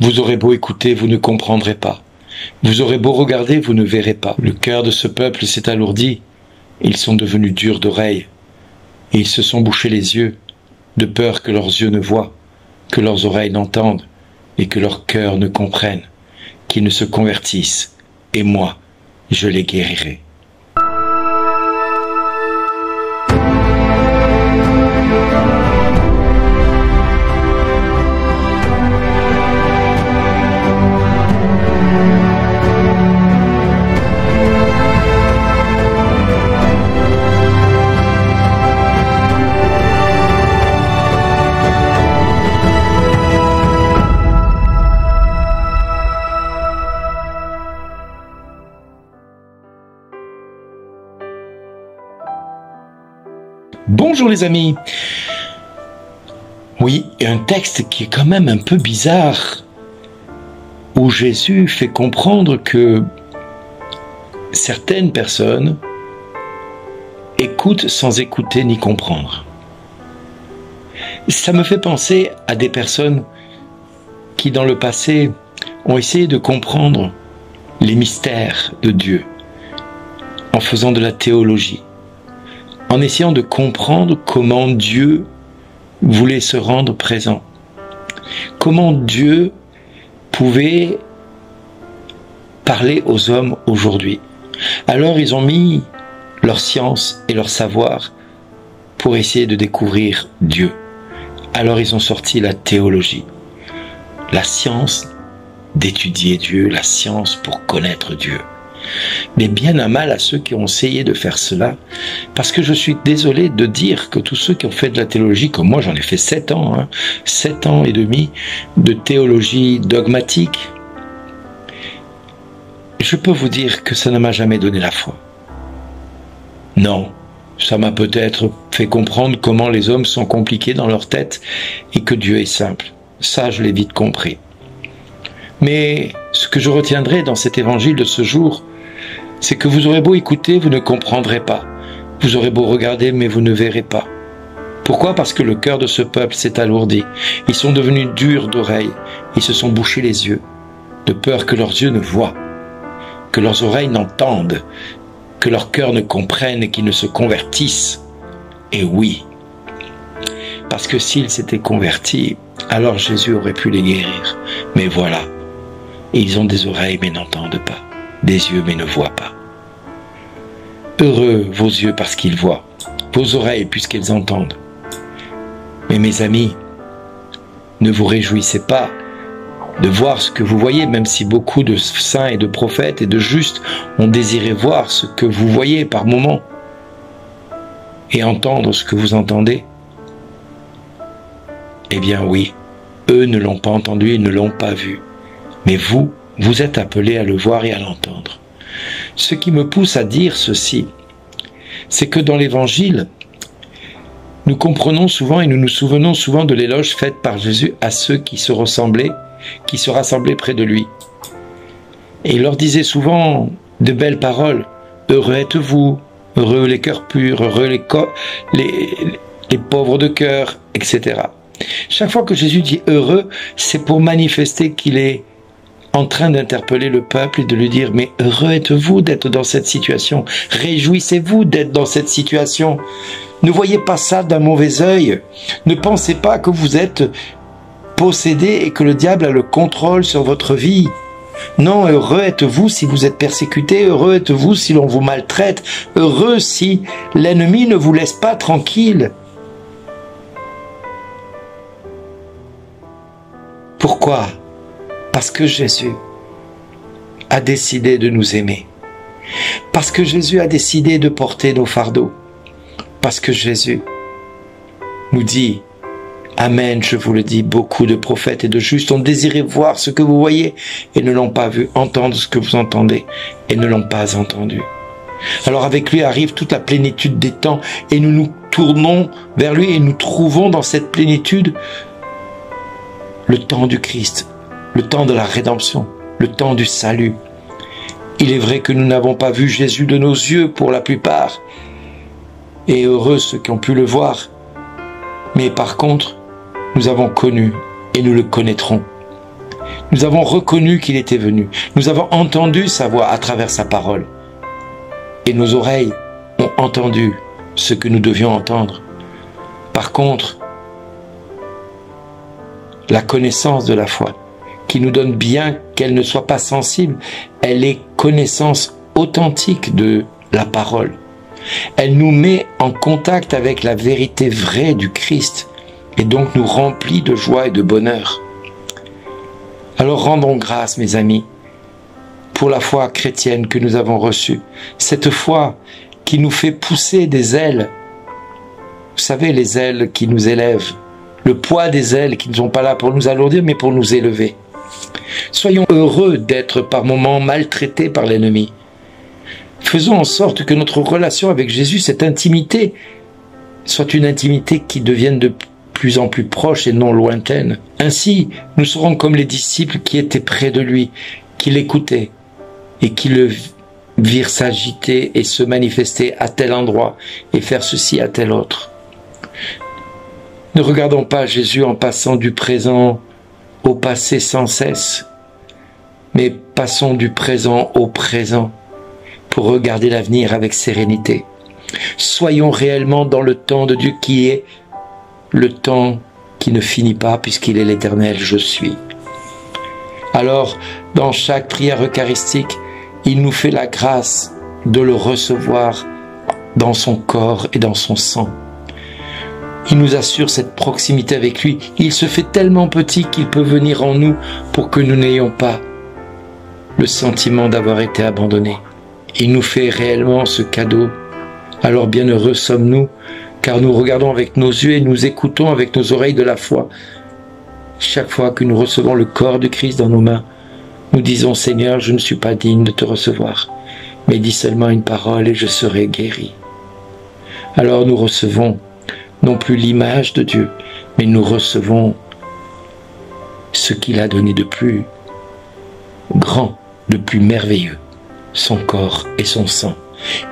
Vous aurez beau écouter, vous ne comprendrez pas. Vous aurez beau regarder, vous ne verrez pas. Le cœur de ce peuple s'est alourdi. Ils sont devenus durs d'oreilles. Et ils se sont bouchés les yeux, de peur que leurs yeux ne voient, que leurs oreilles n'entendent, et que leur cœur ne comprenne, qu'ils ne se convertissent. Et moi, je les guérirai. Bonjour les amis. Oui, un texte qui est quand même un peu bizarre, où Jésus fait comprendre que certaines personnes écoutent sans écouter ni comprendre. Ça me fait penser à des personnes qui dans le passé ont essayé de comprendre les mystères de Dieu en faisant de la théologie, en essayant de comprendre comment Dieu voulait se rendre présent, comment Dieu pouvait parler aux hommes aujourd'hui. Alors ils ont mis leur science et leur savoir pour essayer de découvrir Dieu. Alors ils ont sorti la théologie, la science d'étudier Dieu, la science pour connaître Dieu. Mais bien à mal à ceux qui ont essayé de faire cela, parce que je suis désolé de dire que tous ceux qui ont fait de la théologie, comme moi j'en ai fait 7 ans, 7 ans et demi de théologie dogmatique, je peux vous dire que ça ne m'a jamais donné la foi. Non, ça m'a peut-être fait comprendre comment les hommes sont compliqués dans leur tête et que Dieu est simple. Ça, je l'ai vite compris. Mais ce que je retiendrai dans cet évangile de ce jour, c'est que vous aurez beau écouter, vous ne comprendrez pas. Vous aurez beau regarder, mais vous ne verrez pas. Pourquoi ? Parce que le cœur de ce peuple s'est alourdi. Ils sont devenus durs d'oreilles. Ils se sont bouchés les yeux, de peur que leurs yeux ne voient, que leurs oreilles n'entendent, que leur cœur ne comprenne et qu'ils ne se convertissent. Et oui, parce que s'ils s'étaient convertis, alors Jésus aurait pu les guérir. Mais voilà, ils ont des oreilles mais n'entendent pas, des yeux mais ne voient pas. Heureux vos yeux parce qu'ils voient, vos oreilles puisqu'elles entendent. Mais mes amis, ne vous réjouissez pas de voir ce que vous voyez, même si beaucoup de saints et de prophètes et de justes ont désiré voir ce que vous voyez par moments et entendre ce que vous entendez. Eh bien oui, eux ne l'ont pas entendu, ils ne l'ont pas vu. Mais vous, vous êtes appelés à le voir et à l'entendre. Ce qui me pousse à dire ceci, c'est que dans l'Évangile, nous comprenons souvent et nous nous souvenons souvent de l'éloge faite par Jésus à ceux qui se rassemblaient près de lui. Et il leur disait souvent de belles paroles. Heureux êtes-vous, heureux les cœurs purs, heureux les pauvres de cœur, etc. Chaque fois que Jésus dit heureux, c'est pour manifester qu'il est en train d'interpeller le peuple et de lui dire « Mais heureux êtes-vous d'être dans cette situation, réjouissez-vous d'être dans cette situation. Ne voyez pas ça d'un mauvais œil, ne pensez pas que vous êtes possédé et que le diable a le contrôle sur votre vie. Non, heureux êtes-vous si vous êtes persécuté, heureux êtes-vous si l'on vous maltraite, heureux si l'ennemi ne vous laisse pas tranquille. » Pourquoi ? Parce que Jésus a décidé de nous aimer. Parce que Jésus a décidé de porter nos fardeaux. Parce que Jésus nous dit, Amen, je vous le dis, beaucoup de prophètes et de justes ont désiré voir ce que vous voyez et ne l'ont pas vu, entendre ce que vous entendez et ne l'ont pas entendu. Alors avec lui arrive toute la plénitude des temps et nous nous tournons vers lui et nous trouvons dans cette plénitude le temps du Christ, le temps de la rédemption, le temps du salut. Il est vrai que nous n'avons pas vu Jésus de nos yeux pour la plupart, et heureux ceux qui ont pu le voir. Mais par contre, nous avons connu et nous le connaîtrons. Nous avons reconnu qu'il était venu. Nous avons entendu sa voix à travers sa parole. Et nos oreilles ont entendu ce que nous devions entendre. Par contre, la connaissance de la foi, qui nous donne bien qu'elle ne soit pas sensible, elle est connaissance authentique de la parole. Elle nous met en contact avec la vérité vraie du Christ et donc nous remplit de joie et de bonheur. Alors rendons grâce, mes amis, pour la foi chrétienne que nous avons reçue. Cette foi qui nous fait pousser des ailes. Vous savez, les ailes qui nous élèvent. Le poids des ailes qui ne sont pas là pour nous alourdir, mais pour nous élever. Soyons heureux d'être par moments maltraités par l'ennemi. Faisons en sorte que notre relation avec Jésus, cette intimité, soit une intimité qui devienne de plus en plus proche et non lointaine. Ainsi, nous serons comme les disciples qui étaient près de lui, qui l'écoutaient et qui le virent s'agiter et se manifester à tel endroit et faire ceci à tel autre. Ne regardons pas Jésus en passant du présent au passé sans cesse, mais passons du présent au présent pour regarder l'avenir avec sérénité. Soyons réellement dans le temps de Dieu qui est le temps qui ne finit pas puisqu'il est l'éternel je suis. Alors, dans chaque prière eucharistique, il nous fait la grâce de le recevoir dans son corps et dans son sang. Il nous assure cette proximité avec lui. Il se fait tellement petit qu'il peut venir en nous pour que nous n'ayons pas le sentiment d'avoir été abandonnés. Il nous fait réellement ce cadeau. Alors bienheureux sommes-nous, car nous regardons avec nos yeux et nous écoutons avec nos oreilles de la foi. Chaque fois que nous recevons le corps du Christ dans nos mains, nous disons « Seigneur, je ne suis pas digne de te recevoir, mais dis seulement une parole et je serai guéri. » Alors nous recevons non plus l'image de Dieu, mais nous recevons ce qu'il a donné de plus grand, de plus merveilleux, son corps et son sang.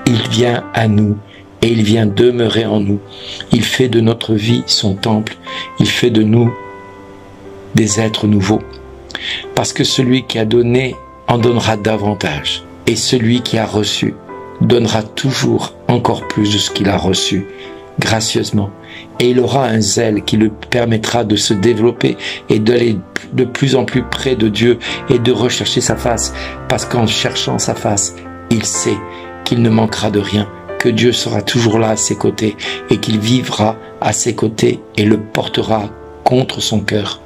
Il vient à nous et il vient demeurer en nous. Il fait de notre vie son temple. Il fait de nous des êtres nouveaux. Parce que celui qui a donné en donnera davantage. Et celui qui a reçu donnera toujours encore plus de ce qu'il a reçu, gracieusement. Et il aura un zèle qui le permettra de se développer et d'aller de plus en plus près de Dieu et de rechercher sa face. Parce qu'en cherchant sa face, il sait qu'il ne manquera de rien, que Dieu sera toujours là à ses côtés et qu'il vivra à ses côtés et le portera contre son cœur.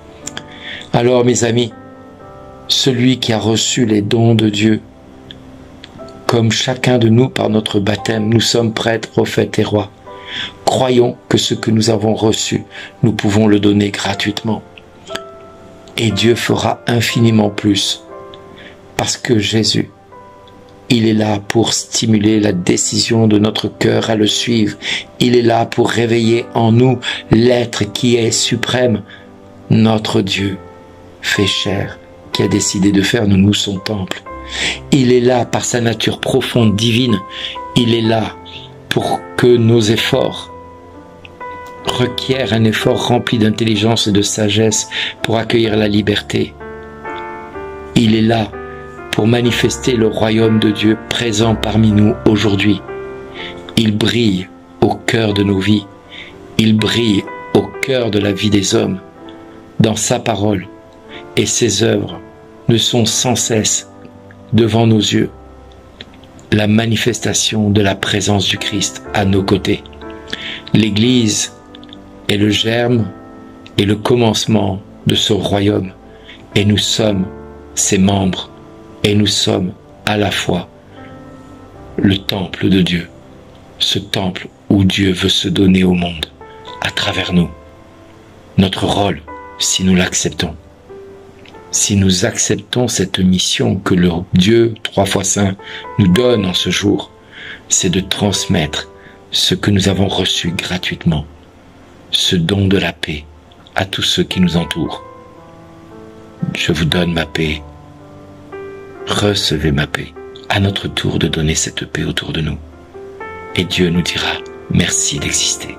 Alors, mes amis, celui qui a reçu les dons de Dieu, comme chacun de nous par notre baptême, nous sommes prêtres, prophètes et rois. Croyons que ce que nous avons reçu, nous pouvons le donner gratuitement. Et Dieu fera infiniment plus. Parce que Jésus, il est là pour stimuler la décision de notre cœur à le suivre. Il est là pour réveiller en nous l'être qui est suprême, notre Dieu fait chair, qui a décidé de faire de nous son temple. Il est là par sa nature profonde, divine. Il est là pour que nos efforts requièrent un effort rempli d'intelligence et de sagesse pour accueillir la liberté. Il est là pour manifester le royaume de Dieu présent parmi nous aujourd'hui. Il brille au cœur de nos vies. Il brille au cœur de la vie des hommes, dans sa parole. Et ses œuvres ne sont sans cesse devant nos yeux la manifestation de la présence du Christ à nos côtés. L'Église est le germe et le commencement de ce royaume, et nous sommes ses membres, et nous sommes à la fois le temple de Dieu, ce temple où Dieu veut se donner au monde à travers nous. Notre rôle, si nous l'acceptons, si nous acceptons cette mission que le Dieu, 3 fois saint, nous donne en ce jour, c'est de transmettre ce que nous avons reçu gratuitement, ce don de la paix à tous ceux qui nous entourent. Je vous donne ma paix, recevez ma paix. À notre tour de donner cette paix autour de nous. Et Dieu nous dira merci d'exister.